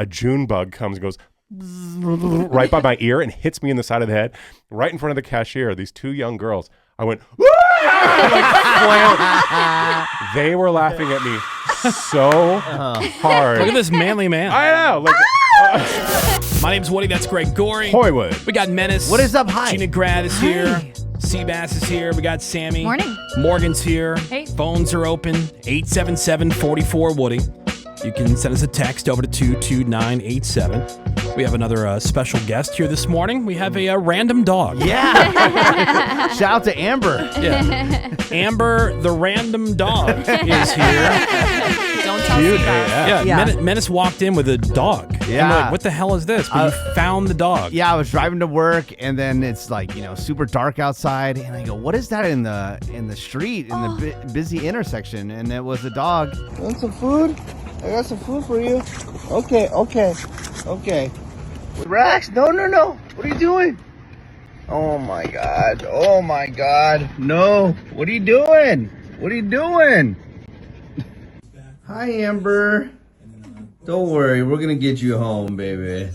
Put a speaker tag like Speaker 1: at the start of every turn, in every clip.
Speaker 1: a June bug comes and goes right by my ear and hits me in the side of the head, right in front of the cashier. These two young girls. I went, like, they were laughing at me so hard.
Speaker 2: Look at this manly man.
Speaker 1: I know. Like,
Speaker 2: My name's Woody. That's Greg Goring.
Speaker 1: Hoywood.
Speaker 2: We got Menace.
Speaker 3: What is up? Hi.
Speaker 2: Gina Grad is here. Sebass is here. We got Sammy.
Speaker 4: Morning.
Speaker 2: Morgan's here.
Speaker 4: Hey.
Speaker 2: Phones are open. 877-44-WOODY. You can send us a text over to 22987. We have another special guest here this morning. We have a random dog.
Speaker 3: Yeah. Shout out to Amber.
Speaker 2: Yeah. Amber, the random dog, is here.
Speaker 4: Don't tell me that.
Speaker 2: Yeah. Menace walked in with a dog.
Speaker 3: Yeah.
Speaker 2: And we're like, what the hell is this? But you found the dog.
Speaker 3: Yeah, I was driving to work, and then it's like, super dark outside, and I go, what is that in the street, in the busy intersection? And it was a dog.
Speaker 5: Want some food? I got some food for you. Okay. Relax. No. What are you doing? Oh my God. No. What are you doing? Hi, Amber. Don't worry. We're going to get you home, baby.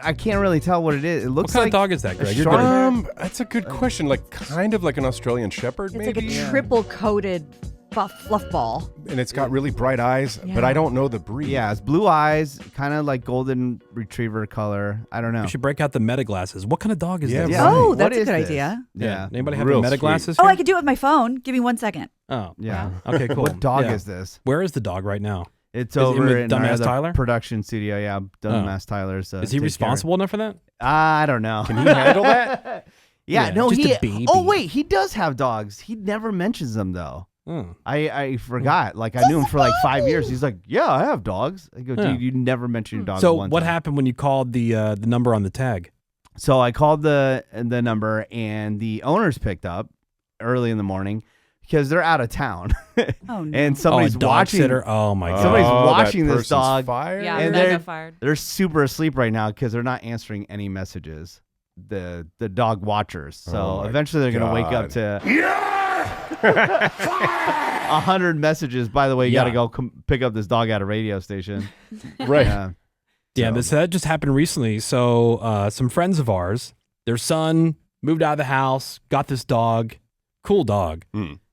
Speaker 3: I can't really tell what it is. It looks
Speaker 2: What kind
Speaker 3: like
Speaker 2: of dog is that, Greg? You're
Speaker 3: shark.
Speaker 2: good.
Speaker 1: That's a good question. Like, kind of like an Australian Shepherd,
Speaker 4: It's
Speaker 1: maybe?
Speaker 4: like a triple-coated fluff ball.
Speaker 1: And it's got really bright eyes, but I don't know the breed.
Speaker 3: Yeah, it's blue eyes, kind of like golden retriever color. I don't know.
Speaker 2: We should break out the meta glasses. What kind of dog is
Speaker 1: Yeah,
Speaker 2: this?
Speaker 1: right.
Speaker 4: Oh,
Speaker 3: What
Speaker 4: that's a
Speaker 3: is
Speaker 4: good
Speaker 3: this?
Speaker 4: idea.
Speaker 3: Yeah.
Speaker 2: Anybody have
Speaker 1: Real
Speaker 2: the meta
Speaker 1: sweet.
Speaker 2: glasses
Speaker 4: Oh,
Speaker 2: here?
Speaker 4: I could do it with my phone. Give me 1 second.
Speaker 2: Oh.
Speaker 3: Yeah.
Speaker 2: Okay, cool.
Speaker 3: What dog
Speaker 2: Yeah.
Speaker 3: is this?
Speaker 2: Where is the dog right now?
Speaker 3: It's
Speaker 2: Is it
Speaker 3: over
Speaker 2: with
Speaker 3: in our
Speaker 2: Dumbass
Speaker 3: other
Speaker 2: Tyler?
Speaker 3: production studio. Yeah, Dumbass Tyler's.
Speaker 2: Is he responsible enough for that?
Speaker 3: I don't know.
Speaker 1: Can he handle that?
Speaker 3: Yeah, no,
Speaker 2: just
Speaker 3: he.
Speaker 2: a baby.
Speaker 3: Oh wait, he does have dogs. He never mentions them though.
Speaker 2: Hmm.
Speaker 3: I forgot. Like I knew him for like 5 years. He's like, yeah, I have dogs. I go,
Speaker 2: Yeah.
Speaker 3: dude, you never mention your dogs.
Speaker 2: So
Speaker 3: once.
Speaker 2: what happened when you called the number on the tag?
Speaker 3: So I called the number, and the owners picked up early in the morning because they're out of town,
Speaker 4: Oh, no.
Speaker 3: and somebody's
Speaker 2: a dog
Speaker 3: watching.
Speaker 2: sitter. Oh my god.
Speaker 3: Somebody's
Speaker 1: that
Speaker 3: watching this
Speaker 1: person's
Speaker 3: dog.
Speaker 1: Fired?
Speaker 6: Yeah,
Speaker 3: And
Speaker 6: mega fired.
Speaker 3: They're super asleep right now because they're not answering any messages. The dog watchers. So
Speaker 1: Oh my
Speaker 3: eventually they're gonna wake up
Speaker 1: God.
Speaker 3: to 100 messages. By the way, you
Speaker 2: Yeah.
Speaker 3: gotta go pick up this dog at a radio station.
Speaker 1: Right.
Speaker 3: Yeah.
Speaker 2: Yeah, that just happened recently. So some friends of ours, their son moved out of the house, got this dog, cool dog,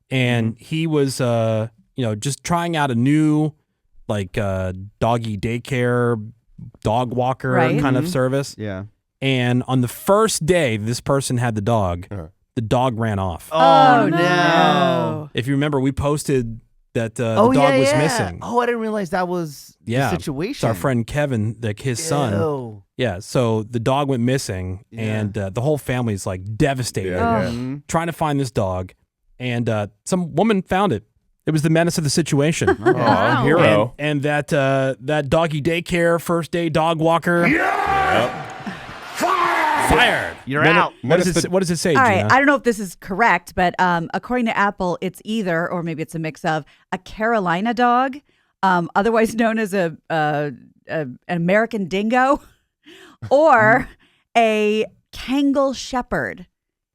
Speaker 2: and he was just trying out a new doggy daycare, dog walker
Speaker 4: Right.
Speaker 2: kind of service.
Speaker 3: Yeah.
Speaker 2: And on the first day this person had the dog, the dog ran off.
Speaker 3: Oh,
Speaker 4: no.
Speaker 2: If you remember, we posted that the dog was missing.
Speaker 3: Oh, I didn't realize that was
Speaker 2: Yeah,
Speaker 3: the situation.
Speaker 2: It's our friend Kevin, his son.
Speaker 3: Ew.
Speaker 2: Yeah, so the dog went missing, and the whole family's like devastated,
Speaker 1: Yeah,
Speaker 2: trying to find this dog. And some woman found it. It was the menace of the situation.
Speaker 1: Aw, hero.
Speaker 2: And that doggy daycare, first day dog walker, fired.
Speaker 3: You're out.
Speaker 2: What does it say,
Speaker 4: All
Speaker 2: Gina?
Speaker 4: right. I don't know if this is correct, but according to Apple, it's either, or maybe it's a mix of, a Carolina dog, otherwise known as an American dingo, or a Kangal shepherd.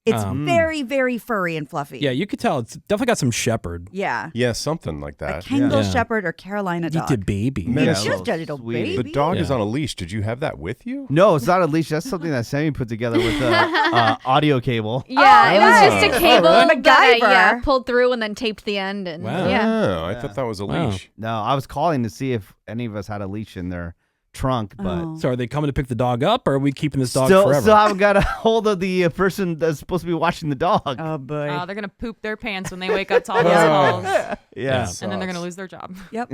Speaker 4: It's very, very furry and fluffy.
Speaker 2: Yeah, you could tell it's definitely got some shepherd.
Speaker 4: Yeah.
Speaker 1: Yeah, something like
Speaker 4: A
Speaker 1: that.
Speaker 4: Kangal
Speaker 2: Yeah.
Speaker 4: shepherd or Carolina dog.
Speaker 2: It's a baby.
Speaker 1: Menace.
Speaker 4: Just a little
Speaker 3: Sweet.
Speaker 4: baby.
Speaker 1: The dog is
Speaker 2: Yeah.
Speaker 1: on a leash. Did you have that with you?
Speaker 3: No, it's not a leash. That's something that Sammy put together with the audio cable.
Speaker 6: Yeah, it was just a cable
Speaker 4: MacGyver.
Speaker 6: that I pulled through and then taped the end. And
Speaker 2: Wow.
Speaker 6: yeah.
Speaker 1: Oh, I thought that was a
Speaker 2: Wow.
Speaker 1: leash.
Speaker 3: No, I was calling to see if any of us had a leash in their trunk, but
Speaker 4: Oh.
Speaker 2: So are they coming to pick the dog up, or are we keeping this dog
Speaker 3: still
Speaker 2: forever?
Speaker 3: haven't got a hold of the person that's supposed to be watching the dog.
Speaker 4: Oh, boy.
Speaker 6: Oh, they're going to poop their pants when they wake up to all those calls.
Speaker 3: yeah.
Speaker 6: And then they're going to lose their job.
Speaker 4: Yep.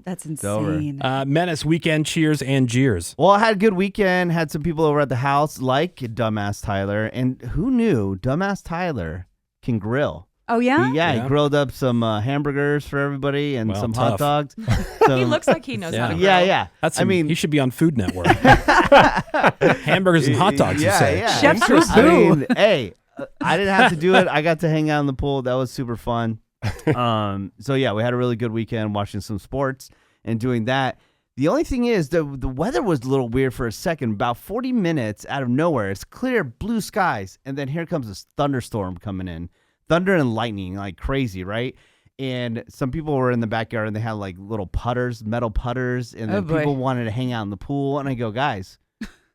Speaker 4: That's
Speaker 3: over.
Speaker 4: insane.
Speaker 2: Menace, Weekend, Cheers, and Jeers.
Speaker 3: Well, I had a good weekend. Had some people over at the house, like Dumbass Tyler, and who knew Dumbass Tyler can grill?
Speaker 4: Oh, yeah?
Speaker 3: He grilled up some hamburgers for everybody and
Speaker 2: Well,
Speaker 3: some
Speaker 2: tough.
Speaker 3: hot dogs.
Speaker 6: He looks like he knows how to grill.
Speaker 3: Yeah.
Speaker 2: I mean, he should be on Food Network. Hamburgers and hot dogs, you say?
Speaker 3: Yeah.
Speaker 4: Chef
Speaker 3: I mean, hey, I didn't have to do it. I got to hang out in the pool. That was super fun. So yeah, we had a really good weekend watching some sports and doing that. The only thing is the weather was a little weird for a second. About 40 minutes out of nowhere, it's clear blue skies, and then here comes this thunderstorm coming in. Thunder and lightning like crazy, right? and some people were in the backyard and they had like little putters, metal putters, and then people wanted to hang out in the pool. And I go, guys,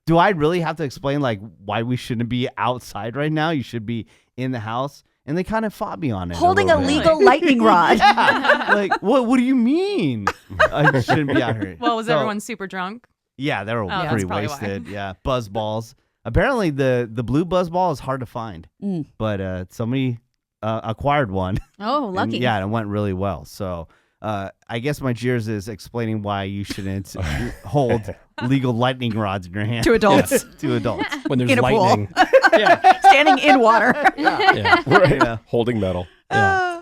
Speaker 3: do I really have to explain like why we shouldn't be outside right now? You should be in the house. And they kind of fought me on it.
Speaker 4: Holding a legal lightning rod.
Speaker 3: Yeah. Like, what do you mean? I shouldn't be out here.
Speaker 6: Well, was everyone super drunk?
Speaker 3: Yeah, they were
Speaker 6: that's
Speaker 3: pretty
Speaker 6: probably
Speaker 3: wasted. Yeah, buzz balls. Apparently, the blue buzz ball is hard to find, but somebody acquired one.
Speaker 6: Oh, lucky.
Speaker 3: And, it went really well. So I guess my Jeers is explaining why you shouldn't hold legal lightning rods in your hand.
Speaker 4: To adults.
Speaker 3: Yeah, to adults.
Speaker 2: When there's
Speaker 4: In a pool.
Speaker 2: lightning.
Speaker 4: Standing in water.
Speaker 1: Right. Holding metal.
Speaker 2: Yeah.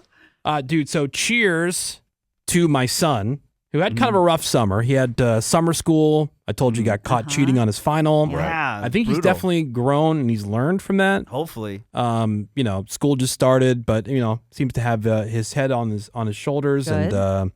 Speaker 2: Dude, so cheers to my son, who had kind of a rough summer. He had summer school. I told you he got caught cheating on his final.
Speaker 3: Yeah,
Speaker 2: I think he's definitely grown and he's learned from that.
Speaker 3: Hopefully.
Speaker 2: School just started, but seems to have his head on his shoulders.
Speaker 4: Good.
Speaker 2: And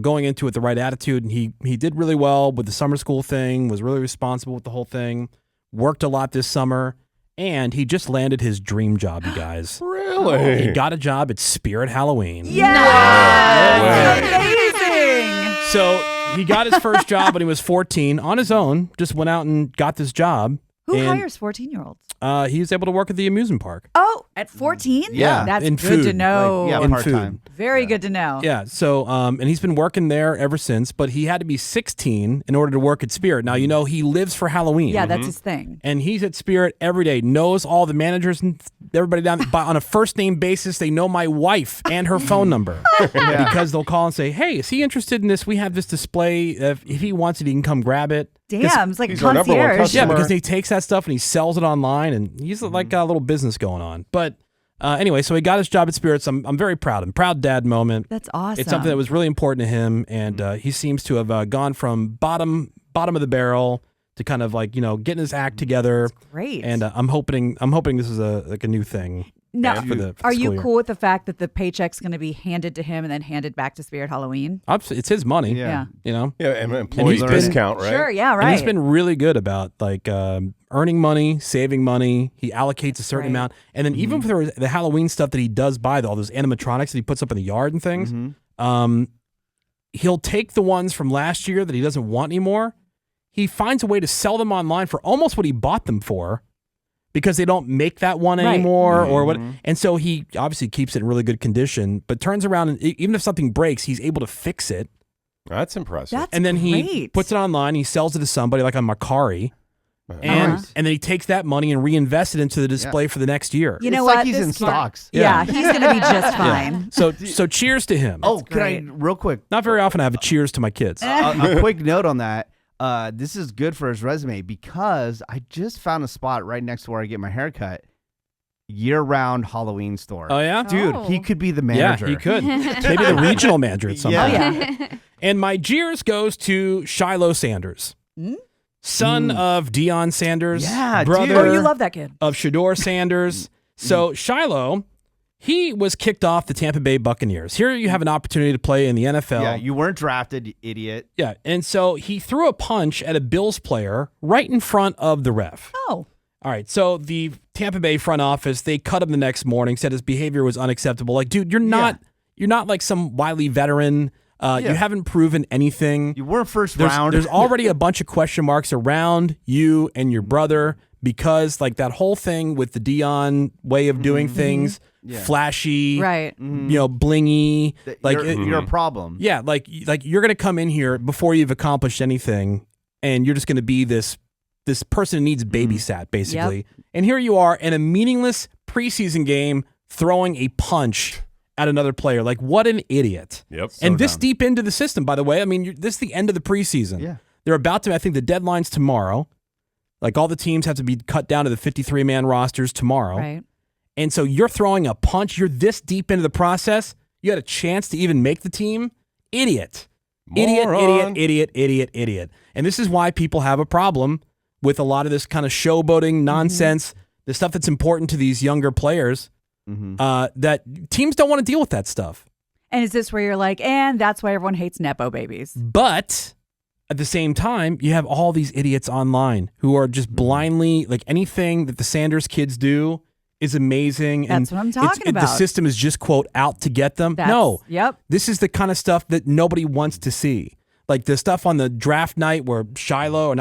Speaker 2: going into it with the right attitude. And he did really well with the summer school thing, was really responsible with the whole thing, worked a lot this summer, and he just landed his dream job, you guys.
Speaker 1: Really?
Speaker 2: He got a job at Spirit Halloween.
Speaker 4: Yes! Amazing!
Speaker 2: So he got his first job when he was 14 on his own, just went out and got this job.
Speaker 4: Who
Speaker 2: and,
Speaker 4: hires 14-year-olds?
Speaker 2: He was able to work at the amusement park.
Speaker 4: Oh, at 14?
Speaker 3: Yeah.
Speaker 4: That's
Speaker 2: In
Speaker 4: good to
Speaker 2: food.
Speaker 4: know.
Speaker 3: Like,
Speaker 2: In
Speaker 3: part-time.
Speaker 4: Very good to know.
Speaker 2: Yeah, so and he's been working there ever since, but he had to be 16 in order to work at Spirit. Now, he lives for Halloween.
Speaker 4: Yeah, that's his thing.
Speaker 2: And he's at Spirit every day, knows all the managers and everybody down but on a first name basis. They know my wife and her phone number because they'll call and say, hey, is he interested in this? We have this display. If he wants it, he can come grab it.
Speaker 4: Damn, it's like a
Speaker 1: he's our number one
Speaker 4: concierge.
Speaker 1: customer.
Speaker 2: Yeah, because he takes that stuff and he sells it online, and he's like got a little business going on. But anyway, so he got his job at Spirits. I'm very proud. I'm proud dad moment.
Speaker 4: That's awesome.
Speaker 2: It's something that was really important to him, and he seems to have gone from bottom of the barrel to kind of like getting his act together.
Speaker 4: That's great.
Speaker 2: And I'm hoping this is a new thing.
Speaker 4: Now,
Speaker 2: for the
Speaker 4: are
Speaker 2: school
Speaker 4: you
Speaker 2: year.
Speaker 4: cool with the fact that the paycheck's going to be handed to him and then handed back to Spirit Halloween?
Speaker 2: It's his money.
Speaker 3: Yeah.
Speaker 4: Yeah.
Speaker 1: Yeah, and employee
Speaker 2: he's been-
Speaker 1: discount, right?
Speaker 4: Sure, yeah, right.
Speaker 2: And he's been really good about like earning money, saving money. He allocates a certain
Speaker 4: great.
Speaker 2: amount, and then even for the Halloween stuff that he does buy, all those animatronics that he puts up in the yard and things, he'll take the ones from last year that he doesn't want anymore. He finds a way to sell them online for almost what he bought them for, because they don't make that one
Speaker 4: Right.
Speaker 2: anymore or what. And so he obviously keeps it in really good condition, but turns around and even if something breaks, he's able to fix it.
Speaker 1: That's impressive.
Speaker 4: That's
Speaker 2: And then he
Speaker 4: great.
Speaker 2: puts it online, he sells it to somebody like on Macari. And then he takes that money and reinvests it into the display for the next year.
Speaker 4: You know
Speaker 3: It's
Speaker 4: what?
Speaker 3: like he's
Speaker 4: This
Speaker 3: in
Speaker 4: kid-
Speaker 3: stocks.
Speaker 4: Yeah, he's going to be just fine.
Speaker 2: So cheers to him.
Speaker 3: Oh, can I,
Speaker 4: great.
Speaker 3: real quick,
Speaker 2: Not very often I have a cheers to my kids.
Speaker 3: a quick note on that. This is good for his resume because I just found a spot right next to where I get my haircut. Year-round Halloween store.
Speaker 2: Oh, yeah?
Speaker 3: Dude,
Speaker 6: Oh.
Speaker 3: he could be the
Speaker 2: Yeah,
Speaker 3: manager.
Speaker 2: he could. Maybe the regional manager at some
Speaker 3: Yeah.
Speaker 2: point.
Speaker 4: Oh, yeah.
Speaker 2: And my jeers goes to Shiloh Sanders, son of Deion Sanders,
Speaker 3: Yeah,
Speaker 2: brother
Speaker 4: Oh, you love that kid.
Speaker 2: of Shador Sanders. So Shiloh, he was kicked off the Tampa Bay Buccaneers. Here you have an opportunity to play in the NFL.
Speaker 3: Yeah, you weren't drafted, you idiot.
Speaker 2: Yeah, and so he threw a punch at a Bills player right in front of the ref.
Speaker 4: Oh.
Speaker 2: All right, so the Tampa Bay front office, they cut him the next morning, said his behavior was unacceptable. Like, dude, you're not like some wily veteran. You haven't proven anything.
Speaker 3: You weren't first round.
Speaker 2: There's already a bunch of question marks around you and your brother because like that whole thing with the Deion way of doing things, flashy,
Speaker 4: Right.
Speaker 2: blingy. Like
Speaker 3: you're a problem.
Speaker 2: yeah, like you're gonna come in here before you've accomplished anything, and you're just gonna be this person who needs babysat basically. And here you are in a meaningless preseason game throwing a punch at another player. Like what an idiot!
Speaker 1: Yep.
Speaker 2: And this deep into the system, by the way. I mean, this is the end of the preseason.
Speaker 3: Yeah.
Speaker 2: They're about to. I think the deadline's tomorrow. Like all the teams have to be cut down to the 53-man rosters tomorrow.
Speaker 4: Right.
Speaker 2: And so you're throwing a punch. You're this deep into the process. You had a chance to even make the team. Idiot.
Speaker 1: Moron.
Speaker 2: Idiot. And this is why people have a problem with a lot of this kind of showboating nonsense, the stuff that's important to these younger players, that teams don't want to deal with that stuff.
Speaker 4: And is this where you're like, and that's why everyone hates Nepo babies?
Speaker 2: But at the same time, you have all these idiots online who are just blindly, like anything that the Sanders kids do is amazing.
Speaker 4: That's what I'm talking about.
Speaker 2: The system is just, quote, out to get them.
Speaker 4: Yep.
Speaker 2: This is the kind of stuff that nobody wants to see. Like the stuff on the draft night where Shador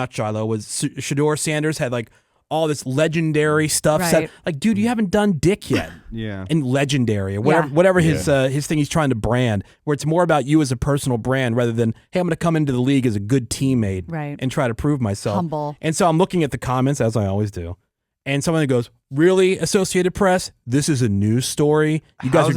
Speaker 2: Sanders had like all this legendary stuff set. Like, dude, you haven't done dick yet.
Speaker 3: Yeah.
Speaker 2: And legendary or whatever his thing he's trying to brand, where it's more about you as a personal brand rather than, hey, I'm going to come into the league as a good teammate and try to prove myself.
Speaker 4: Humble.
Speaker 2: And so I'm looking at the comments, as I always do. And someone goes, really, Associated Press? This is a news story. You guys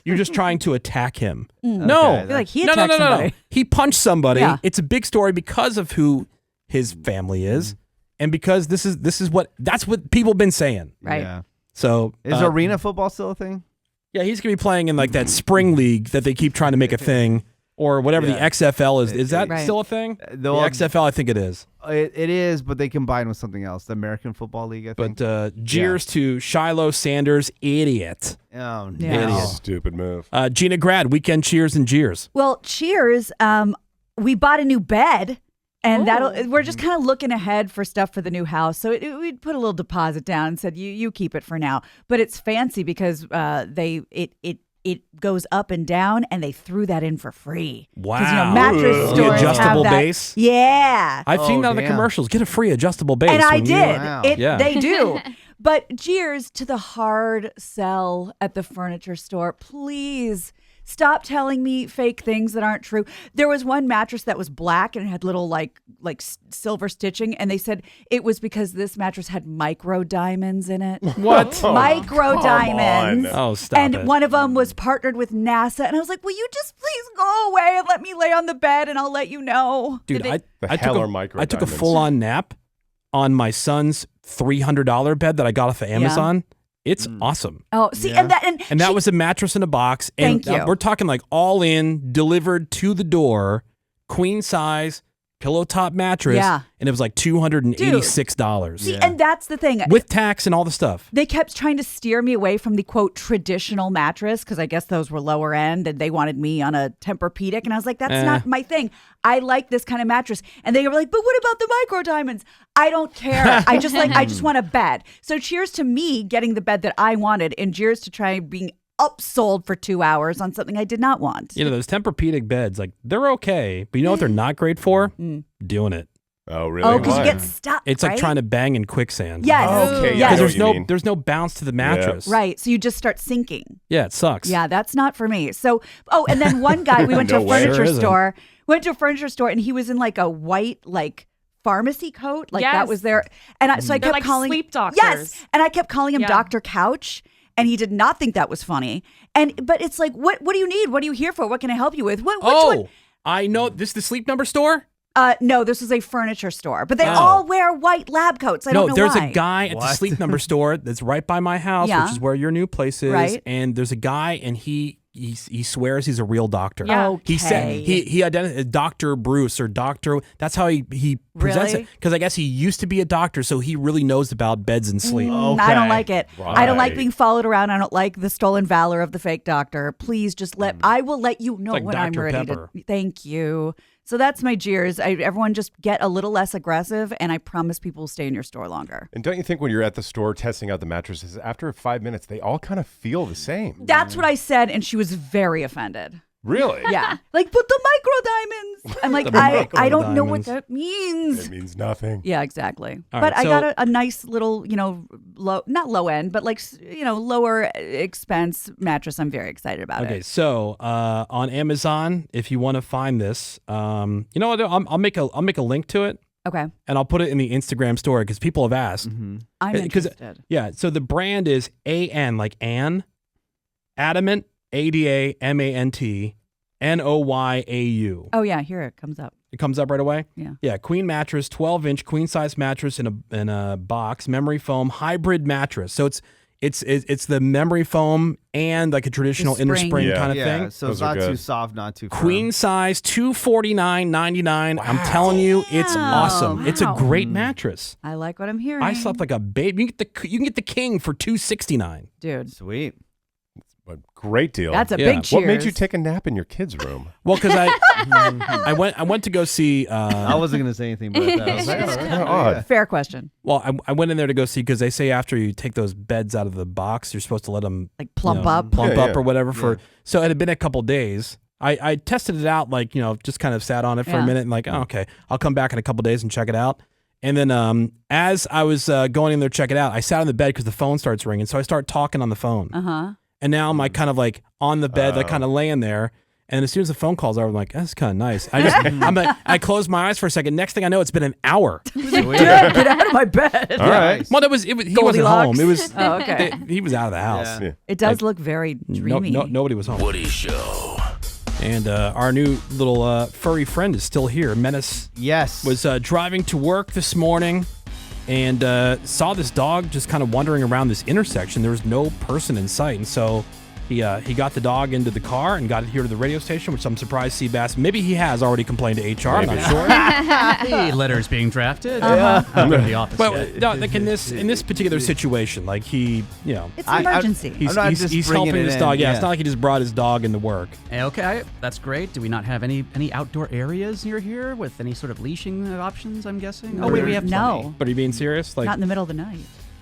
Speaker 2: you're just trying to attack him. No.
Speaker 3: Okay,
Speaker 4: like he attacked somebody.
Speaker 2: He punched somebody.
Speaker 4: Yeah.
Speaker 2: It's a big story because of who his family is. And because that's what people have been saying.
Speaker 4: Right.
Speaker 3: Yeah.
Speaker 2: So
Speaker 3: Is arena football still a thing?
Speaker 2: yeah, he's gonna be playing in like that spring league that they keep trying to make a thing, or whatever the XFL is. Is that still a thing? The XFL, I think it is.
Speaker 3: It is, but they combine with something else, the American Football League, I think.
Speaker 2: But Jeers to Shiloh Sanders, idiot.
Speaker 3: Oh, no.
Speaker 4: Yeah.
Speaker 2: Idiot.
Speaker 1: Stupid move.
Speaker 2: Gina Grad, weekend cheers and Jeers.
Speaker 4: Well, cheers. We bought a new bed. And we're just kind of looking ahead for stuff for the new house. So we'd put a little deposit down and said, you keep it for now. But it's fancy because it goes up and down, and they threw that in for free.
Speaker 2: Wow.
Speaker 4: Because mattress
Speaker 2: The
Speaker 4: stores
Speaker 2: adjustable
Speaker 4: have that.
Speaker 2: base?
Speaker 4: Yeah.
Speaker 2: I've seen that in the
Speaker 3: damn.
Speaker 2: commercials. Get a free adjustable base.
Speaker 4: And I
Speaker 2: when you-
Speaker 4: did.
Speaker 3: Wow.
Speaker 4: They do. But Jeers to the hard sell at the furniture store. Please stop telling me fake things that aren't true. There was one mattress that was black and it had little like silver stitching, and they said it was because this mattress had micro diamonds in it.
Speaker 2: What?
Speaker 4: Micro diamonds.
Speaker 2: Oh, stop
Speaker 4: And
Speaker 2: it.
Speaker 4: one of them was partnered with NASA, and I was like, "Will you just please go away and let me lay on the bed, and I'll let you know."
Speaker 2: Dude, I
Speaker 1: hell
Speaker 2: took
Speaker 1: are
Speaker 2: a
Speaker 1: micro
Speaker 2: I took a
Speaker 1: diamonds?
Speaker 2: full-on nap on my son's $300 bed that I got off of Amazon. It's awesome.
Speaker 4: Oh, see,
Speaker 3: Yeah.
Speaker 4: and
Speaker 2: That was a mattress in a box. And
Speaker 4: Thank you.
Speaker 2: We're talking like all in, delivered to the door, queen size, pillow top mattress.
Speaker 4: Yeah.
Speaker 2: And it was like $286.
Speaker 4: see, and that's the thing.
Speaker 2: With tax and all the stuff.
Speaker 4: They kept trying to steer me away from the quote traditional mattress because I guess those were lower end, and they wanted me on a Tempur-Pedic, and I was like, that's not my thing. I like this kind of mattress, and they were like, but what about the micro diamonds? I don't care. I just want a bed. So cheers to me getting the bed that I wanted, and cheers to try being upsold for 2 hours on something I did not want.
Speaker 2: You know, those Tempur-Pedic beds, like, they're okay, but you know what they're not great for? Doing it.
Speaker 1: Oh, really?
Speaker 4: Oh, because you
Speaker 1: Why?
Speaker 4: get stuck.
Speaker 2: It's like
Speaker 4: right?
Speaker 2: trying to bang in quicksand.
Speaker 4: Yes.
Speaker 1: Okay, yeah, I
Speaker 4: Yes.
Speaker 1: know
Speaker 2: Because
Speaker 1: what you mean.
Speaker 2: there's no bounce to the mattress.
Speaker 4: Right. So you just start sinking.
Speaker 2: Yeah, it sucks.
Speaker 4: Yeah, that's not for me. So, and then one guy, we went to
Speaker 1: No
Speaker 4: a
Speaker 1: way.
Speaker 4: furniture
Speaker 2: Sure isn't.
Speaker 4: store. Went to a furniture store, and he was in like a white pharmacy coat, that
Speaker 6: Yes.
Speaker 4: was there. And I
Speaker 6: They're
Speaker 4: kept
Speaker 6: like
Speaker 4: calling
Speaker 6: sleep doctors.
Speaker 4: Yes, and I kept calling him
Speaker 6: Yeah.
Speaker 4: Dr. Couch, and he did not think that was funny. But it's like, what do you need? What are you here for? What can I help you with? Which one?
Speaker 2: I know. This is the Sleep Number store?
Speaker 4: No, this is a furniture store, but they
Speaker 2: Oh.
Speaker 4: all wear white lab coats. I don't know
Speaker 2: there's
Speaker 4: why.
Speaker 2: a guy at the Sleep Number store that's right by my house,
Speaker 4: Yeah.
Speaker 2: which is where your new place is.
Speaker 4: Right.
Speaker 2: And there's a guy, and he swears he's a real doctor.
Speaker 6: Yeah.
Speaker 2: He said
Speaker 4: Okay.
Speaker 2: he identified Dr. Bruce or Doctor. That's how he presents
Speaker 4: Really?
Speaker 2: it. Because I guess he used to be a doctor, so he really knows about beds and sleep.
Speaker 4: I don't like it. I don't like
Speaker 1: Right.
Speaker 4: being followed around. I don't like the stolen valor of the fake doctor. Please just I will let you know
Speaker 2: like
Speaker 4: when
Speaker 2: Dr.
Speaker 4: I'm ready
Speaker 2: Pepper.
Speaker 4: to. Thank you. So that's my jeers. Everyone just get a little less aggressive, and I promise people will stay in your store longer.
Speaker 1: And don't you think when you're at the store testing out the mattresses, after 5 minutes, they all kind of feel the same?
Speaker 4: That's what I said, and she was very offended.
Speaker 1: Really?
Speaker 4: Yeah. Like, but the micro diamonds. I'm like,
Speaker 2: The micro
Speaker 4: I don't know what
Speaker 2: diamonds.
Speaker 4: that means.
Speaker 1: It means nothing.
Speaker 4: Yeah, exactly.
Speaker 2: All
Speaker 4: But
Speaker 2: right,
Speaker 4: I
Speaker 2: so-
Speaker 4: got a nice little, not low end, but lower expense mattress. I'm very excited about
Speaker 2: Okay,
Speaker 4: it.
Speaker 2: so on Amazon, if you want to find this, you know what? I'll make a link to it,
Speaker 4: Okay.
Speaker 2: and I'll put it in the Instagram story because people have asked.
Speaker 4: I'm
Speaker 2: 'Cause-
Speaker 4: interested.
Speaker 2: Yeah, so the brand is AN, like Ann, Adamant, ADAMANT, NOYAU.
Speaker 4: Oh, yeah. Here it comes up.
Speaker 2: It comes up right away?
Speaker 4: Yeah.
Speaker 2: Yeah, queen mattress, 12-inch queen size mattress in a box, memory foam, hybrid mattress. So it's the memory foam and like a traditional
Speaker 4: The
Speaker 2: inner
Speaker 4: spring.
Speaker 2: spring
Speaker 1: Yeah.
Speaker 2: kind of
Speaker 3: Yeah,
Speaker 2: thing.
Speaker 3: so it's
Speaker 1: Those are
Speaker 3: not too
Speaker 1: good.
Speaker 3: soft, not too firm.
Speaker 2: Queen size, $249.99. I'm telling you, it's
Speaker 4: Damn.
Speaker 2: awesome. It's a
Speaker 4: Wow.
Speaker 2: great mattress.
Speaker 4: I like what I'm hearing.
Speaker 2: I slept like a baby. You can get the king for $269.
Speaker 4: Dude.
Speaker 3: Sweet.
Speaker 1: A great deal.
Speaker 4: That's a
Speaker 2: Yeah.
Speaker 4: big cheers.
Speaker 1: What made you take a nap in your kid's room?
Speaker 2: Well, because I went to go see.
Speaker 3: I wasn't going to say anything about that. I was like,
Speaker 1: That's
Speaker 3: "Oh,
Speaker 1: kind of
Speaker 3: yeah."
Speaker 1: odd.
Speaker 4: Fair question.
Speaker 2: Well, I went in there to go see because they say after you take those beds out of the box, you're supposed to let them
Speaker 4: Like plump up.
Speaker 2: plump
Speaker 1: Yeah,
Speaker 2: up
Speaker 1: yeah.
Speaker 2: or whatever. So it had been a couple days. I tested it out, like just kind of sat on it for a
Speaker 4: Yeah.
Speaker 2: minute and like, oh, okay, I'll come back in a couple days and check it out. And then as I was going in there to check it out, I sat on the bed because the phone starts ringing. So I start talking on the phone.
Speaker 4: Uh-huh.
Speaker 2: And now I'm like kind of like on the bed, like kind of laying there. And as soon as the phone calls over, I'm like, that's kind of nice. I'm like, I closed my eyes for a second. Next thing I know, it's been an hour.
Speaker 4: Get out of my bed.
Speaker 3: All right.
Speaker 2: Well, he wasn't
Speaker 4: Goldilocks?
Speaker 2: home. It was
Speaker 4: Oh, okay.
Speaker 2: he was out of the house.
Speaker 3: Yeah.
Speaker 1: Yeah.
Speaker 4: It does look very dreamy.
Speaker 2: Nobody was home. Woody Show. And our new little furry friend is still here. Menace
Speaker 3: Yes.
Speaker 2: was driving to work this morning and saw this dog just kind of wandering around this intersection. There was no person in sight. And so he got the dog into the car and got it here to the radio station, which I'm surprised Sebass, maybe he has already complained to HR. I'm not sure.
Speaker 7: Hey, letters being drafted. I'm going to the office.
Speaker 2: Well,
Speaker 7: yet.
Speaker 2: no, like in this particular situation, like he,
Speaker 4: It's an emergency.
Speaker 2: he's,
Speaker 3: I'm not
Speaker 2: he's,
Speaker 3: just
Speaker 2: he's
Speaker 3: bringing
Speaker 2: helping
Speaker 3: it
Speaker 2: this
Speaker 3: in,
Speaker 2: dog. Yeah,
Speaker 3: yeah.
Speaker 2: it's not like he just brought his dog into work.
Speaker 7: Okay, that's great. Do we not have any outdoor areas near here with any sort of leashing options, I'm guessing? Oh, wait, we have plenty.
Speaker 4: No.
Speaker 2: But are you being serious? Like,
Speaker 4: Not in the middle of the night.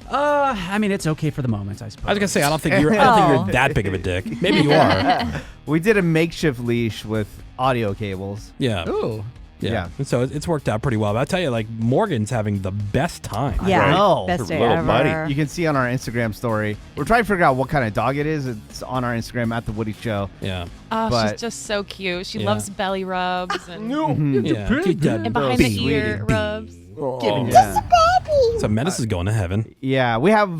Speaker 7: I mean, it's okay for the moment, I suppose.
Speaker 2: I was gonna say, I don't think you're that big of a dick. Maybe you are.
Speaker 3: We did a makeshift leash with audio cables.
Speaker 2: Yeah.
Speaker 7: Ooh.
Speaker 2: Yeah. And so it's worked out pretty well. But I'll tell you, like, Morgan's having the best time.
Speaker 4: Yeah.
Speaker 3: Right. No.
Speaker 4: Best day
Speaker 1: Little
Speaker 4: ever.
Speaker 1: buddy.
Speaker 3: You can see on our Instagram story. We're trying to figure out what kind of dog it is. It's on our Instagram at The Woody Show.
Speaker 2: Yeah.
Speaker 6: Oh,
Speaker 3: But-
Speaker 6: she's just so cute. She
Speaker 2: Yeah.
Speaker 6: loves belly rubs and,
Speaker 2: Yeah. Keep that
Speaker 6: and behind the
Speaker 2: baby.
Speaker 6: ear rubs.
Speaker 3: Yeah.
Speaker 2: So Menace is going to heaven.
Speaker 3: Yeah, we have,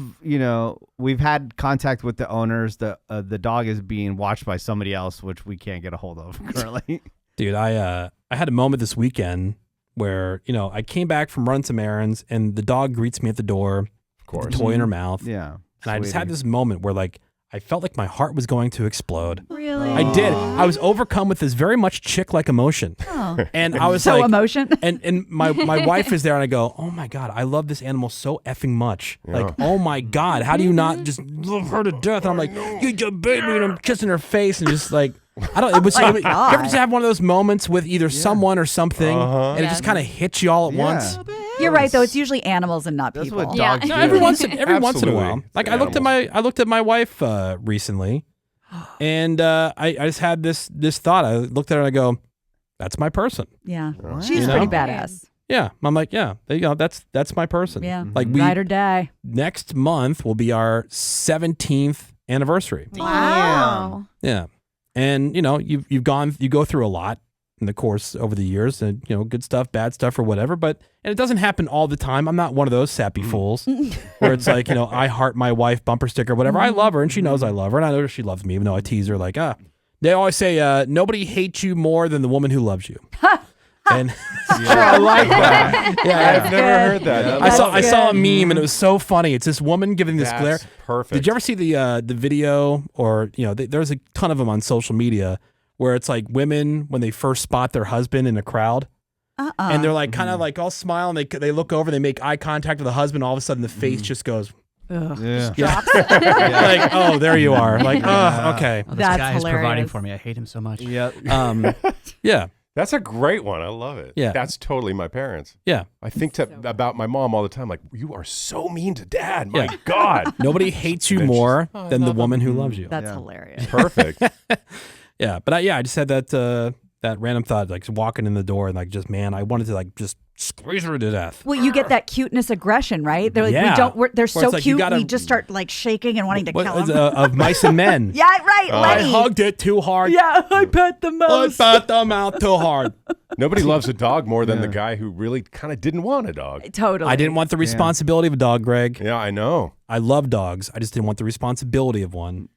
Speaker 3: we've had contact with the owners. The dog is being watched by somebody else, which we can't get a hold of currently.
Speaker 2: Dude, I had a moment this weekend where, I came back from running some errands and the dog greets me at the door, with a toy in her mouth.
Speaker 3: Yeah.
Speaker 2: And I just had this moment where, like, I felt like my heart was going to explode.
Speaker 4: Really?
Speaker 2: I did. I was overcome with this very much chick-like emotion.
Speaker 4: Oh.
Speaker 2: And I was
Speaker 4: So
Speaker 2: like,
Speaker 4: emotion.
Speaker 2: and my wife is there, and I go, oh my God, I love this animal so effing much. Like, oh my God, how do you not just love her to death? And I'm like, you just baby, and I'm kissing her face, and just like, I don't. It was. You ever just have one of those moments with either someone or something, and it just kind of hits you all at once?
Speaker 4: You're right, though. It's usually animals and not
Speaker 3: That's
Speaker 4: people.
Speaker 3: what
Speaker 6: Yeah.
Speaker 3: dogs
Speaker 2: No,
Speaker 3: do.
Speaker 2: every once in a
Speaker 1: Absolutely.
Speaker 2: while. Like
Speaker 1: It's
Speaker 2: I looked
Speaker 1: animals.
Speaker 2: at my wife recently, and I just had this thought. I looked at her and I go, "That's my person."
Speaker 4: Yeah. She's
Speaker 2: You know?
Speaker 4: pretty badass.
Speaker 2: Yeah, I'm like, yeah, there you go. That's my person.
Speaker 4: Yeah.
Speaker 2: Like we
Speaker 4: Ride or die.
Speaker 2: next month will be our 17th anniversary.
Speaker 6: Wow.
Speaker 2: Yeah, and you go through a lot in the course over the years, and good stuff, bad stuff, or whatever. But and it doesn't happen all the time. I'm not one of those sappy fools where it's like I heart my wife bumper sticker, whatever. I love her, and she knows I love her, and I know she loves me, even though I tease her like They always say nobody hates you more than the woman who loves you. And
Speaker 1: I like that.
Speaker 2: yeah,
Speaker 1: I've never heard that.
Speaker 2: I saw a meme and it was so funny. It's this woman giving this glare.
Speaker 1: That's perfect.
Speaker 2: Did you ever see the video or there's a ton of them on social media where it's like women when they first spot their husband in a crowd and they're like kind of like all smile and they look over, they make eye contact with the husband, all of a sudden the face just goes
Speaker 3: Yeah.
Speaker 2: like, oh, there you are. Like, oh, okay.
Speaker 7: Oh, this
Speaker 4: That's
Speaker 7: guy is providing
Speaker 4: hilarious.
Speaker 7: for me. I hate him so much.
Speaker 3: Yep.
Speaker 2: Yeah.
Speaker 1: That's a great one. I love it.
Speaker 2: Yeah.
Speaker 1: That's totally my parents.
Speaker 2: Yeah.
Speaker 1: I think about my mom all the time. Like, you are so mean to dad. My God.
Speaker 2: Nobody hates you
Speaker 1: Then she's,
Speaker 2: more
Speaker 1: "Oh, I
Speaker 2: than the
Speaker 1: love
Speaker 2: woman
Speaker 1: him."
Speaker 2: who loves you.
Speaker 4: That's hilarious.
Speaker 1: Perfect.
Speaker 2: Yeah, but I just had that random thought, like walking in the door and like just I wanted to like just squeeze her to death.
Speaker 4: Well, you get that cuteness aggression, right? They're like,
Speaker 2: Yeah.
Speaker 4: they're
Speaker 2: Where
Speaker 4: so
Speaker 2: it's like you
Speaker 4: cute.
Speaker 2: gotta-
Speaker 4: We just start like shaking and wanting to
Speaker 2: What
Speaker 4: kill
Speaker 2: is,
Speaker 4: them.
Speaker 2: of mice and men.
Speaker 4: Yeah, right.
Speaker 2: I
Speaker 4: Lenny.
Speaker 2: hugged it too hard.
Speaker 4: Yeah, I pet the
Speaker 2: I
Speaker 4: mouse.
Speaker 2: pat them out too hard.
Speaker 1: Nobody loves a dog more than the guy who really kind of didn't want a dog.
Speaker 4: Totally.
Speaker 2: I didn't want the responsibility of a dog, Greg.
Speaker 1: Yeah, I know.
Speaker 2: I love dogs. I just didn't want the responsibility of one.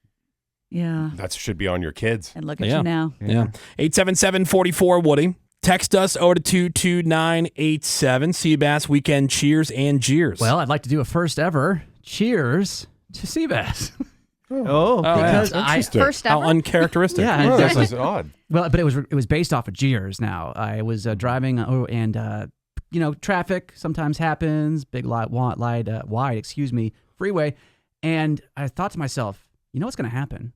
Speaker 4: Yeah.
Speaker 1: That should be on your kids.
Speaker 4: And look at
Speaker 2: Yeah.
Speaker 4: you now.
Speaker 2: Yeah. 877-44-WOODY. Text us over to 22987. Seabass Weekend Cheers and Jeers.
Speaker 7: Well, I'd like to do a first ever cheers to Seabass.
Speaker 3: Oh.
Speaker 7: Because
Speaker 1: Interesting.
Speaker 6: First
Speaker 2: how
Speaker 6: ever.
Speaker 2: uncharacteristic.
Speaker 7: Yeah,
Speaker 1: Oh,
Speaker 7: exactly.
Speaker 1: this is odd.
Speaker 7: Well, but it was based off of Jeers. Now I was driving, and traffic sometimes happens. Big wide, freeway, and I thought to myself, you know what's going to happen?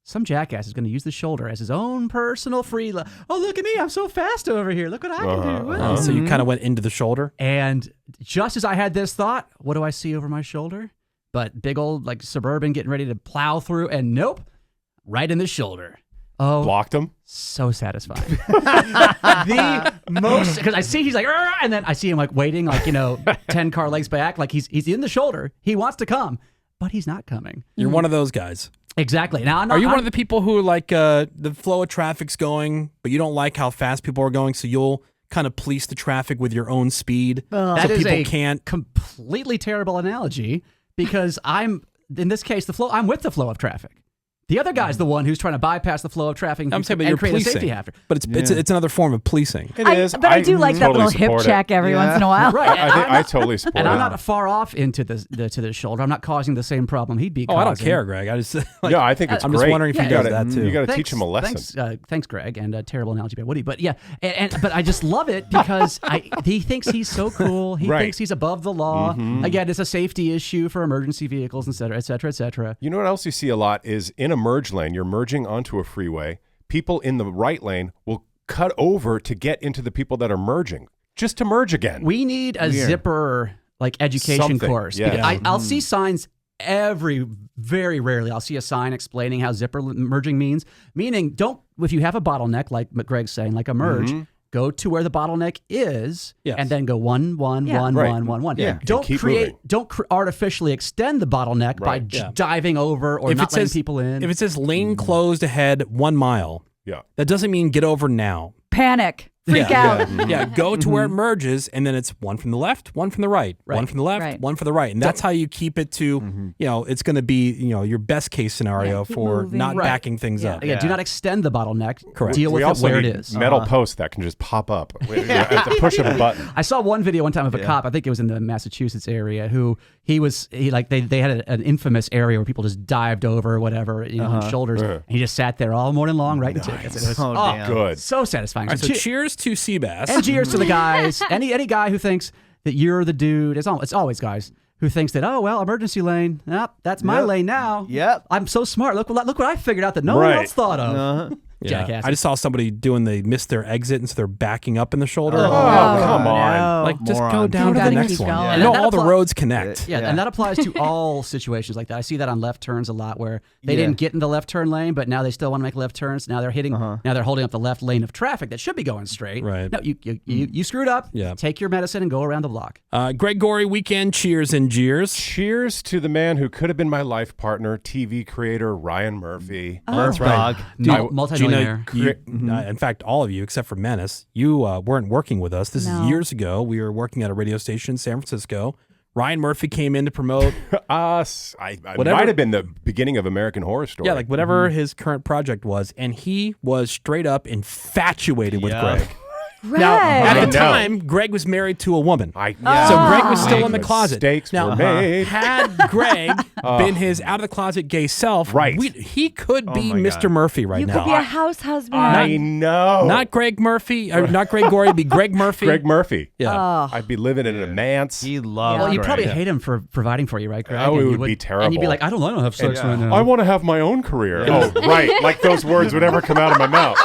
Speaker 7: some jackass is going to use the shoulder as his own personal free. Oh, look at me! I'm so fast over here. Look what I can do. Whoa.
Speaker 2: So you kind of went into the shoulder.
Speaker 7: And just as I had this thought, what do I see over my shoulder? But big old like Suburban getting ready to plow through, and nope, right in the shoulder. Oh,
Speaker 1: Blocked him.
Speaker 7: so satisfying. The most, because I see he's like, "Arr!" And then I see him like waiting, like 10 car lengths back, like he's in the shoulder. He wants to come, but he's not coming.
Speaker 2: You're one of those guys.
Speaker 7: Exactly. Now,
Speaker 2: Are you one of the people who like the flow of traffic's going, but you don't like how fast people are going, so you'll kind of police the traffic with your own speed,
Speaker 7: That
Speaker 2: so
Speaker 7: is
Speaker 2: people
Speaker 7: a
Speaker 2: can't.
Speaker 7: completely terrible analogy because I'm in this case I'm with the flow of traffic. The other guy's the one who's trying to bypass the flow of traffic
Speaker 2: I'm saying, but
Speaker 7: and
Speaker 2: you're
Speaker 7: create a
Speaker 2: policing.
Speaker 7: safety hazard.
Speaker 2: But it's another form of policing.
Speaker 1: It is.
Speaker 4: But I do like that
Speaker 1: totally
Speaker 4: little hip
Speaker 1: support it.
Speaker 4: check every once in a while.
Speaker 7: Right.
Speaker 1: I totally support
Speaker 7: And
Speaker 1: it.
Speaker 7: I'm not far off into the shoulder. I'm not causing the same problem he'd be
Speaker 2: Oh,
Speaker 7: causing.
Speaker 2: I don't care, Greg. I just
Speaker 1: Yeah, I think it's
Speaker 2: I'm
Speaker 1: great.
Speaker 2: just wondering if he does that too.
Speaker 1: You got to teach him a lesson.
Speaker 7: Thanks, Greg, and a terrible analogy by Woody. But yeah, but I just love it because he thinks he's so cool. He
Speaker 1: Right.
Speaker 7: thinks he's above the law. Again, it's a safety issue for emergency vehicles, et cetera, et cetera, et cetera.
Speaker 1: You know what else you see a lot is in a merge lane, you're merging onto a freeway. People in the right lane will cut over to get into the people that are merging, just to merge again.
Speaker 7: We need a zipper like education
Speaker 1: Something,
Speaker 7: course.
Speaker 1: yeah.
Speaker 7: Because I'll see signs very rarely. I'll see a sign explaining how zipper merging means. Meaning, if you have a bottleneck, like Greg's saying, like a merge, go to where the bottleneck is, and then go 1, 1,
Speaker 4: Yeah.
Speaker 7: 1,
Speaker 1: Right.
Speaker 7: 1, 1, 1.
Speaker 1: Yeah.
Speaker 7: Don't
Speaker 1: Keep
Speaker 7: create,
Speaker 1: moving.
Speaker 7: don't artificially extend the bottleneck by
Speaker 1: Right.
Speaker 7: diving over or not letting people in.
Speaker 2: If it says lane closed ahead 1 mile,
Speaker 1: Yeah.
Speaker 2: that doesn't mean get over now.
Speaker 4: Panic. Freak out.
Speaker 2: Yeah, go to where it merges, and then it's one from the left, one from the right, one from the left,
Speaker 4: Right.
Speaker 2: one from the right, and that's how you keep it to, it's going to be, your best case scenario
Speaker 4: keep
Speaker 2: for
Speaker 4: moving.
Speaker 2: not
Speaker 7: Right.
Speaker 2: backing things
Speaker 4: Yeah.
Speaker 2: up.
Speaker 7: Again, do not extend the bottleneck.
Speaker 2: Correct.
Speaker 7: Deal with
Speaker 1: we
Speaker 7: it
Speaker 1: also
Speaker 7: where it
Speaker 1: need
Speaker 7: is.
Speaker 1: metal posts that can just pop up at the push of a button.
Speaker 7: I saw one video one time of a cop. I think it was in the Massachusetts area. Who they had an infamous area where people just dived over or whatever, on shoulders, and he just sat there all morning long writing tickets. It was
Speaker 3: damn.
Speaker 1: Good.
Speaker 7: so satisfying.
Speaker 2: All right, so cheers to Sebass.
Speaker 7: and cheers to the guys. Any guy who thinks that you're the dude. It's always guys who thinks that, oh well, emergency lane. Yep, that's my lane now.
Speaker 3: Yep.
Speaker 7: I'm so smart. Look what I figured out that no one
Speaker 1: Right.
Speaker 7: else thought of.
Speaker 3: Uh-huh.
Speaker 7: Jackass.
Speaker 2: I just saw somebody they missed their exit, and so they're backing up in the shoulder.
Speaker 1: Oh, come on.
Speaker 4: No.
Speaker 2: Like, just go
Speaker 3: Moron.
Speaker 2: down
Speaker 4: You
Speaker 2: to the
Speaker 4: gotta
Speaker 2: next
Speaker 4: keep
Speaker 2: one.
Speaker 4: going.
Speaker 2: You
Speaker 7: And
Speaker 2: know,
Speaker 7: that
Speaker 2: all the
Speaker 7: apply-
Speaker 2: roads connect.
Speaker 7: Yeah,
Speaker 3: Yeah.
Speaker 7: and that applies to all situations like that. I see that on left turns a lot where they
Speaker 3: Yeah.
Speaker 7: didn't get in the left turn lane, but now they still want to make left turns. Now they're hitting. Now they're holding up the left lane of traffic that should be going straight.
Speaker 2: Right.
Speaker 7: No, you screwed up.
Speaker 2: Yeah.
Speaker 7: Take your medicine and go around the block.
Speaker 2: Greg Gorey, weekend cheers and jeers.
Speaker 1: Cheers to the man who could have been my life partner, TV creator Ryan Murphy.
Speaker 3: That's right.
Speaker 7: Multi-millionaire.
Speaker 2: In fact, all of you except for Menace, you weren't working with us. This
Speaker 4: No.
Speaker 2: is years ago. We were working at a radio station in San Francisco. Ryan Murphy came in to promote,
Speaker 1: I
Speaker 2: Whatever-
Speaker 1: might have been the beginning of American Horror Story.
Speaker 2: whatever his current project was, and he was straight up infatuated with
Speaker 3: Yeah.
Speaker 2: Greg.
Speaker 4: Greg.
Speaker 2: Now, at
Speaker 1: I
Speaker 2: the
Speaker 1: know.
Speaker 2: time, Greg was married to a woman. So
Speaker 1: Yeah.
Speaker 2: Greg was still in the closet.
Speaker 1: Mistakes
Speaker 2: Now,
Speaker 1: were made.
Speaker 2: had Greg been his out of the closet gay self,
Speaker 1: Right.
Speaker 2: he could be
Speaker 3: my
Speaker 2: Mr.
Speaker 3: God.
Speaker 2: Murphy right
Speaker 4: You
Speaker 2: now.
Speaker 4: could be a house husband.
Speaker 1: I know.
Speaker 2: Not Greg Murphy, or not Greg Gorey, it'd be Greg Murphy.
Speaker 1: Greg Murphy.
Speaker 2: Yeah.
Speaker 1: I'd be living in a manse.
Speaker 3: He loved
Speaker 7: Well, you
Speaker 3: Greg.
Speaker 7: probably hate him for providing for you, right, Greg?
Speaker 1: Oh, it
Speaker 7: And you
Speaker 1: would be
Speaker 7: And you'd
Speaker 1: terrible.
Speaker 7: be like, I don't have sex right now.
Speaker 1: I want to have my own career. Oh, right. Like those words would ever come out of my mouth.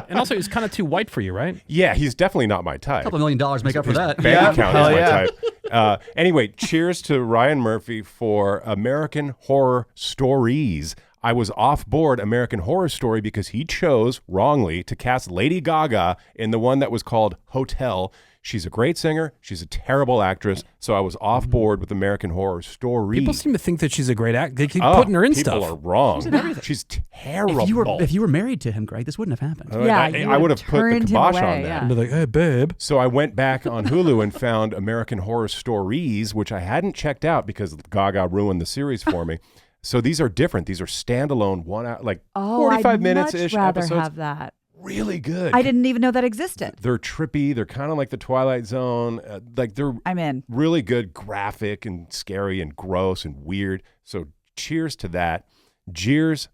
Speaker 2: And also, he's kind of too white for you, right?
Speaker 1: Yeah, he's definitely not my type.
Speaker 7: $2 million make up for that.
Speaker 1: Bank account
Speaker 3: hell
Speaker 1: is my
Speaker 3: yeah.
Speaker 1: type. Anyway, cheers to Ryan Murphy for American Horror Stories. I was off board American Horror Story because he chose wrongly to cast Lady Gaga in the one that was called Hotel. She's a great singer. She's a terrible actress. So I was off board with American Horror Story.
Speaker 2: People seem to think that she's a great actor. They keep putting her in
Speaker 1: people
Speaker 2: stuff.
Speaker 1: are wrong. She's terrible.
Speaker 7: If you were married to him, Greg, this wouldn't have happened.
Speaker 4: Yeah, you
Speaker 1: I would have put the
Speaker 4: turned him
Speaker 1: kibosh
Speaker 4: away,
Speaker 1: on that.
Speaker 4: yeah.
Speaker 2: And they're like, hey, babe.
Speaker 1: So I went back on Hulu and found American Horror Stories, which I hadn't checked out because Gaga ruined the series for me. So these are different. These are standalone 1 hour, like 45 minutes ish
Speaker 4: I'd much rather
Speaker 1: episodes.
Speaker 4: have that.
Speaker 1: Really good.
Speaker 4: I didn't even know that existed.
Speaker 1: They're trippy. They're kind of like the Twilight Zone. They're
Speaker 4: I'm in.
Speaker 1: really good, graphic and scary and gross and weird. So cheers to that. Jeers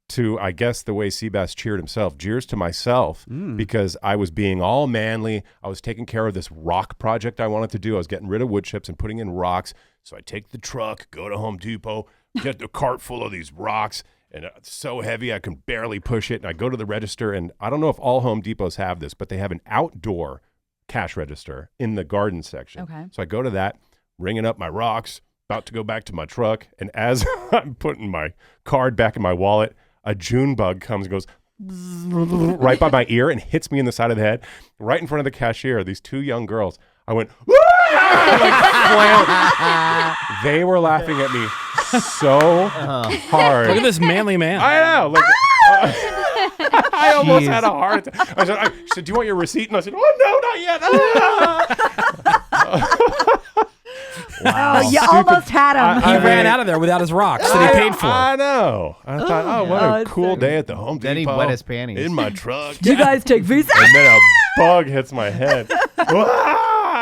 Speaker 1: to, I guess, the way Sebass cheered himself. Jeers to myself because I was being all manly. I was taking care of this rock project I wanted to do. I was getting rid of wood chips and putting in rocks. So I take the truck, go to Home Depot, get the cart full of these rocks, and it's so heavy I can barely push it. And I go to the register, and I don't know if all Home Depots have this, but they have an outdoor cash register in the garden section.
Speaker 4: Okay.
Speaker 1: So I go to that, ringing up my rocks, about to go back to my truck, and as I'm putting my card back in my wallet, a June bug comes and goes right by my ear and hits me in the side of the head, right in front of the cashier. These two young girls. I went, like, they were laughing at me so hard.
Speaker 2: Look at this manly man.
Speaker 1: I know. Like, I almost had a heart attack. She said, do you want your receipt? And I said, oh, no, not yet.
Speaker 4: Oh, you almost had him.
Speaker 2: He ran out of there without his rocks that he paid for.
Speaker 1: I know. I thought, oh, what a
Speaker 4: it's
Speaker 1: cool
Speaker 4: so
Speaker 1: day at the Home Depot.
Speaker 3: Then he wet his panties.
Speaker 1: In my truck.
Speaker 4: Do you guys take Visa?
Speaker 1: And then a bug hits my head.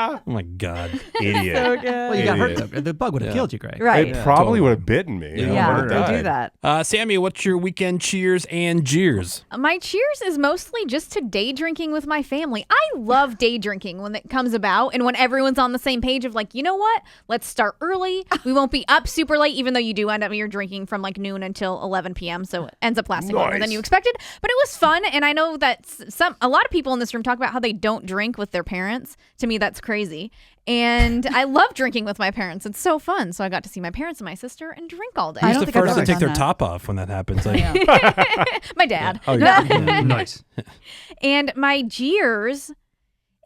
Speaker 2: Oh my God.
Speaker 1: Idiot.
Speaker 4: So good.
Speaker 7: Well, you got hurt.
Speaker 1: Idiot.
Speaker 7: The bug would have killed you, Greg.
Speaker 4: Right.
Speaker 1: It probably would have bitten me.
Speaker 2: Yeah.
Speaker 1: I
Speaker 4: Yeah,
Speaker 1: would've
Speaker 4: they do
Speaker 1: died.
Speaker 4: that.
Speaker 2: Sammy, what's your weekend cheers and jeers?
Speaker 6: My cheers is mostly just to day drinking with my family. I love day drinking when it comes about and when everyone's on the same page of like, you know what? Let's start early. We won't be up super late, even though you do end up you're drinking from like noon until 11 p.m. So it ends up lasting longer than
Speaker 1: Nice.
Speaker 6: you expected. But it was fun, and I know that a lot of people in this room talk about how they don't drink with their parents. To me, that's crazy. And I love drinking with my parents. It's so fun. So I got to see my parents and my sister and drink all day.
Speaker 4: I
Speaker 2: Who's
Speaker 4: don't
Speaker 2: the
Speaker 4: think I've
Speaker 2: first to
Speaker 4: ever
Speaker 2: take
Speaker 4: done
Speaker 2: their
Speaker 4: that.
Speaker 2: top off when that happens? Like,
Speaker 6: My dad.
Speaker 2: Oh, yeah.
Speaker 7: Nice.
Speaker 6: And my jeers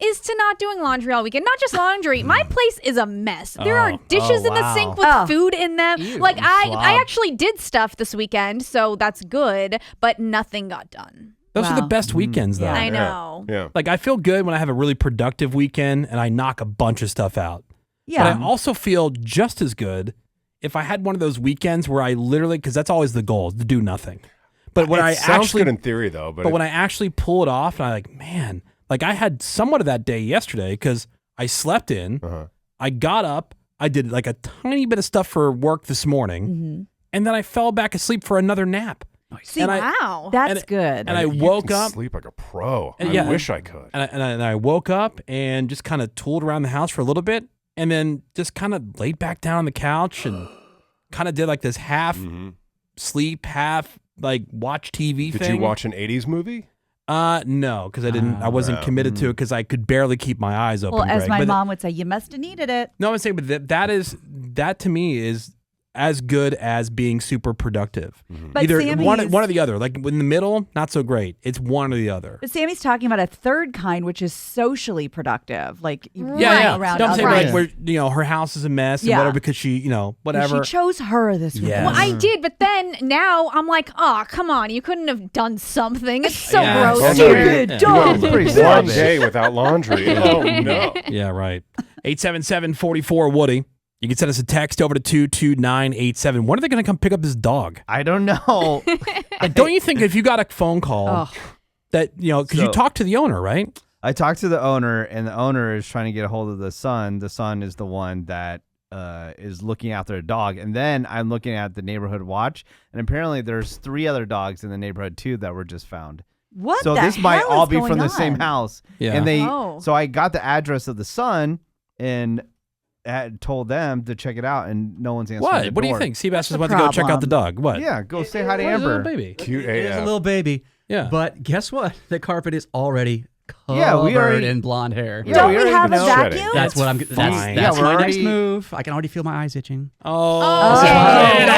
Speaker 6: is to not doing laundry all weekend. Not just laundry. My place is a mess. There are dishes in the sink with
Speaker 4: Oh.
Speaker 6: food in them.
Speaker 3: Ew,
Speaker 6: like I
Speaker 3: slob.
Speaker 6: actually did stuff this weekend, so that's good, but nothing got done.
Speaker 2: Those are the
Speaker 4: Wow.
Speaker 2: best weekends, though.
Speaker 4: Yeah.
Speaker 6: I know.
Speaker 1: Yeah.
Speaker 2: Like, I feel good when I have a really productive weekend and I knock a bunch of stuff out.
Speaker 4: Yeah.
Speaker 2: But I also feel just as good if I had one of those weekends where I literally, because that's always the goal, is to do nothing. But when
Speaker 1: It
Speaker 2: I
Speaker 1: sounds
Speaker 2: actually,
Speaker 1: good in theory, though. But
Speaker 2: when I actually pull it off, and I like, man, like I had somewhat of that day yesterday because I slept in, I got up, I did like a tiny bit of stuff for work this morning, and then I fell back asleep for another nap.
Speaker 4: See,
Speaker 2: and I-
Speaker 6: Wow.
Speaker 4: that's
Speaker 2: and-
Speaker 4: good.
Speaker 2: And I
Speaker 1: you
Speaker 2: woke
Speaker 1: can
Speaker 2: up.
Speaker 1: sleep like a pro.
Speaker 2: And
Speaker 1: I
Speaker 2: yeah.
Speaker 1: wish I could.
Speaker 2: And I woke up and just kind of tooled around the house for a little bit and then just kind of laid back down on the couch and kind of did like this half sleep, half like watch TV
Speaker 1: Did
Speaker 2: thing.
Speaker 1: you watch an 80s movie?
Speaker 2: No, because I wasn't committed to it because I could barely keep my eyes open.
Speaker 4: well, as
Speaker 2: Greg.
Speaker 4: my
Speaker 2: But
Speaker 4: mom would say, you must have needed it.
Speaker 2: no, I'm saying, but that to me is as good as being super productive.
Speaker 4: But
Speaker 2: Either
Speaker 4: Sammy's,
Speaker 2: one or the other. Like in the middle, not so great. It's one or the other.
Speaker 4: But Sammy's talking about a third kind, which is socially productive. Like
Speaker 6: Yeah.
Speaker 4: around
Speaker 2: No, I'm saying
Speaker 4: others.
Speaker 2: like where her house is a mess and
Speaker 4: Yeah.
Speaker 2: whatever because she whatever.
Speaker 4: She chose her this week.
Speaker 2: Yes.
Speaker 6: Well, I did, but then now I'm like, oh, come on. You couldn't have done something. It's so
Speaker 2: Yeah.
Speaker 6: gross.
Speaker 1: Oh, no,
Speaker 4: Stupid
Speaker 1: you
Speaker 4: dog.
Speaker 1: went
Speaker 3: Pretty
Speaker 1: one
Speaker 3: savage.
Speaker 1: day without laundry. Oh, no.
Speaker 2: Yeah, right. 877-44-WOODY. You can send us a text over to 22987. When are they going to come pick up this dog?
Speaker 3: I don't know.
Speaker 2: Like, don't you think if you got a phone call that, because you
Speaker 3: So-
Speaker 2: talked to the owner, right?
Speaker 3: I talked to the owner, and the owner is trying to get a hold of the son. The son is the one that is looking after a dog. And then I'm looking at the neighborhood watch, and apparently there's 3 other dogs in the neighborhood too that were just found.
Speaker 4: What
Speaker 3: So
Speaker 4: the
Speaker 3: this might
Speaker 4: hell
Speaker 3: all
Speaker 4: is
Speaker 3: be
Speaker 4: going
Speaker 3: from the
Speaker 4: on?
Speaker 3: same house.
Speaker 2: Yeah.
Speaker 3: And so I got the address of the son and had told them to check it out, and no one's answering
Speaker 2: What?
Speaker 3: the
Speaker 2: What do you
Speaker 3: door.
Speaker 2: think? Sebass just
Speaker 4: the
Speaker 2: went to go check out the
Speaker 4: problem?
Speaker 2: dog. What?
Speaker 3: Yeah, go say hi to
Speaker 2: What is a little
Speaker 3: Amber.
Speaker 2: baby.
Speaker 1: Cute
Speaker 7: There's a
Speaker 1: AF.
Speaker 7: little baby.
Speaker 2: Yeah.
Speaker 7: But guess what? The carpet is already covered
Speaker 3: Yeah, we already-
Speaker 7: in blonde hair.
Speaker 3: Yeah,
Speaker 4: Don't we
Speaker 3: already
Speaker 4: have a
Speaker 3: know.
Speaker 4: vacuum?
Speaker 7: That's what I'm.
Speaker 2: fine.
Speaker 7: That's
Speaker 3: Yeah,
Speaker 7: my
Speaker 3: we're
Speaker 7: next
Speaker 3: already-
Speaker 7: move. I can already feel my eyes itching.
Speaker 2: Oh,
Speaker 6: Oh.
Speaker 2: get